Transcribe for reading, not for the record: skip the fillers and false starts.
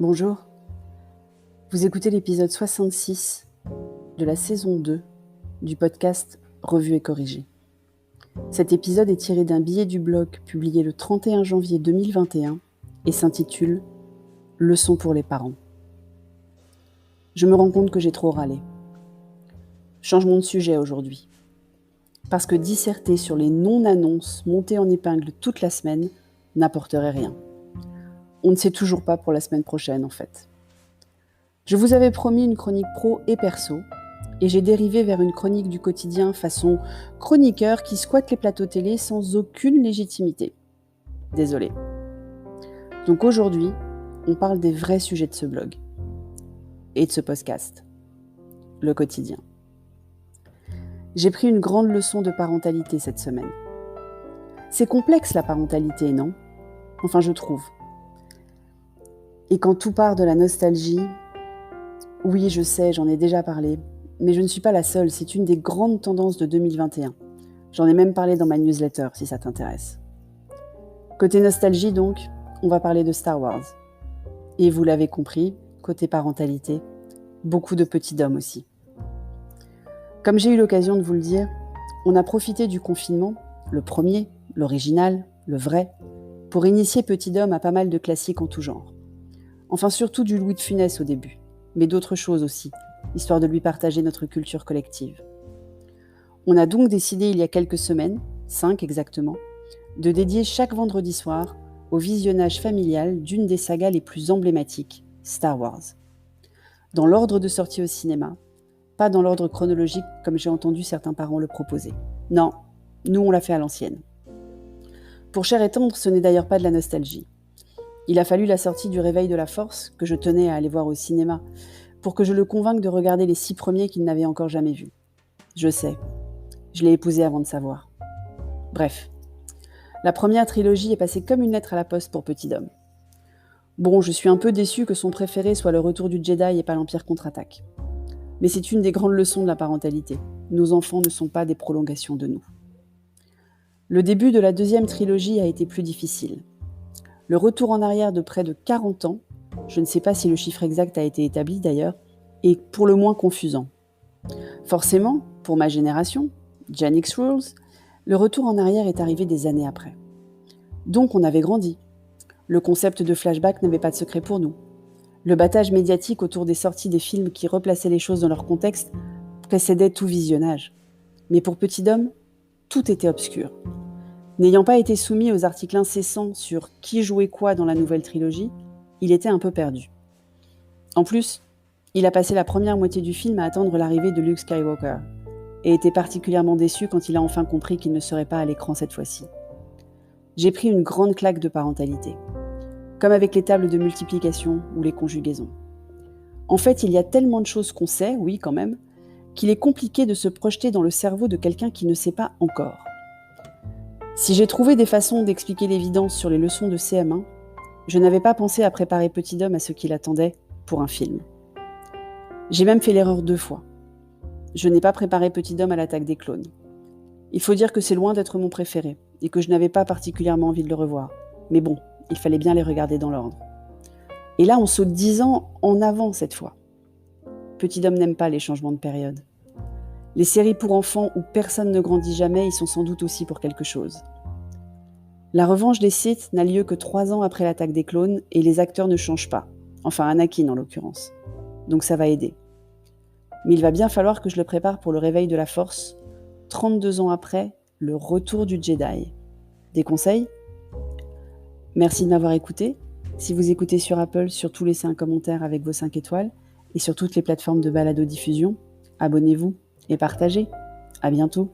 Bonjour, vous écoutez l'épisode 66 de la saison 2 du podcast Revue et corrigée. Cet épisode est tiré d'un billet du blog publié le 31 janvier 2021 et s'intitule « Leçon pour les parents ». Je me rends compte que j'ai trop râlé. Changement de sujet aujourd'hui. Parce que disserter sur les non-annonces montées en épingle toute la semaine n'apporterait rien. On ne sait toujours pas pour la semaine prochaine en fait. Je vous avais promis une chronique pro et perso, et j'ai dérivé vers une chronique du quotidien façon chroniqueur qui squatte les plateaux télé sans aucune légitimité. Désolée. Donc aujourd'hui, on parle des vrais sujets de ce blog et de ce podcast, le quotidien. J'ai pris une grande leçon de parentalité cette semaine. C'est complexe la parentalité, non ? Enfin, je trouve. Et quand tout part de la nostalgie, oui, je sais, j'en ai déjà parlé, mais je ne suis pas la seule, c'est une des grandes tendances de 2021. J'en ai même parlé dans ma newsletter, si ça t'intéresse. Côté nostalgie donc, on va parler de Star Wars. Et vous l'avez compris, côté parentalité, beaucoup de petits dômes aussi. Comme j'ai eu l'occasion de vous le dire, on a profité du confinement, le premier, l'original, le vrai, pour initier Petit Dom à pas mal de classiques en tout genre. Enfin, surtout du Louis de Funès au début, mais d'autres choses aussi, histoire de lui partager notre culture collective. On a donc décidé il y a quelques semaines, 5 exactement, de dédier chaque vendredi soir au visionnage familial d'une des sagas les plus emblématiques, Star Wars. Dans l'ordre de sortie au cinéma, pas dans l'ordre chronologique comme j'ai entendu certains parents le proposer. Non, nous on l'a fait à l'ancienne. Pour Cher et Tendre, ce n'est d'ailleurs pas de la nostalgie. Il a fallu la sortie du Réveil de la Force, que je tenais à aller voir au cinéma, pour que je le convainque de regarder les 6 premiers qu'il n'avait encore jamais vus. Je sais, je l'ai épousé avant de savoir. Bref, la première trilogie est passée comme une lettre à la poste pour Petit Dom. Bon, je suis un peu déçue que son préféré soit le Retour du Jedi et pas l'Empire contre-attaque. Mais c'est une des grandes leçons de la parentalité. Nos enfants ne sont pas des prolongations de nous. Le début de la deuxième trilogie a été plus difficile. Le retour en arrière de près de 40 ans, je ne sais pas si le chiffre exact a été établi d'ailleurs, est pour le moins confusant. Forcément, pour ma génération, Gen X Rules, le retour en arrière est arrivé des années après. Donc on avait grandi. Le concept de flashback n'avait pas de secret pour nous. Le battage médiatique autour des sorties des films qui replaçaient les choses dans leur contexte précédait tout visionnage. Mais pour Petit Dom, tout était obscur. N'ayant pas été soumis aux articles incessants sur qui jouait quoi dans la nouvelle trilogie, il était un peu perdu. En plus, il a passé la première moitié du film à attendre l'arrivée de Luke Skywalker, et était particulièrement déçu quand il a enfin compris qu'il ne serait pas à l'écran cette fois-ci. J'ai pris une grande claque de parentalité, comme avec les tables de multiplication ou les conjugaisons. En fait, il y a tellement de choses qu'on sait, oui quand même, qu'il est compliqué de se projeter dans le cerveau de quelqu'un qui ne sait pas encore. Si j'ai trouvé des façons d'expliquer l'évidence sur les leçons de CM1, je n'avais pas pensé à préparer Petit Dom à ce qu'il attendait pour un film. J'ai même fait l'erreur 2 fois. Je n'ai pas préparé Petit Dom à l'attaque des clones. Il faut dire que c'est loin d'être mon préféré, et que je n'avais pas particulièrement envie de le revoir. Mais bon, il fallait bien les regarder dans l'ordre. Et là, on saute 10 ans en avant cette fois. Petit Dom n'aime pas les changements de période. Les séries pour enfants où personne ne grandit jamais y sont sans doute aussi pour quelque chose. La revanche des Sith n'a lieu que 3 ans après l'attaque des clones et les acteurs ne changent pas. Enfin, Anakin en l'occurrence. Donc ça va aider. Mais il va bien falloir que je le prépare pour le Réveil de la Force, 32 ans après, le Retour du Jedi. Des conseils ? Merci de m'avoir écouté. Si vous écoutez sur Apple, surtout laissez un commentaire avec vos 5 étoiles. Et sur toutes les plateformes de balado-diffusion, abonnez-vous et partagez. À bientôt.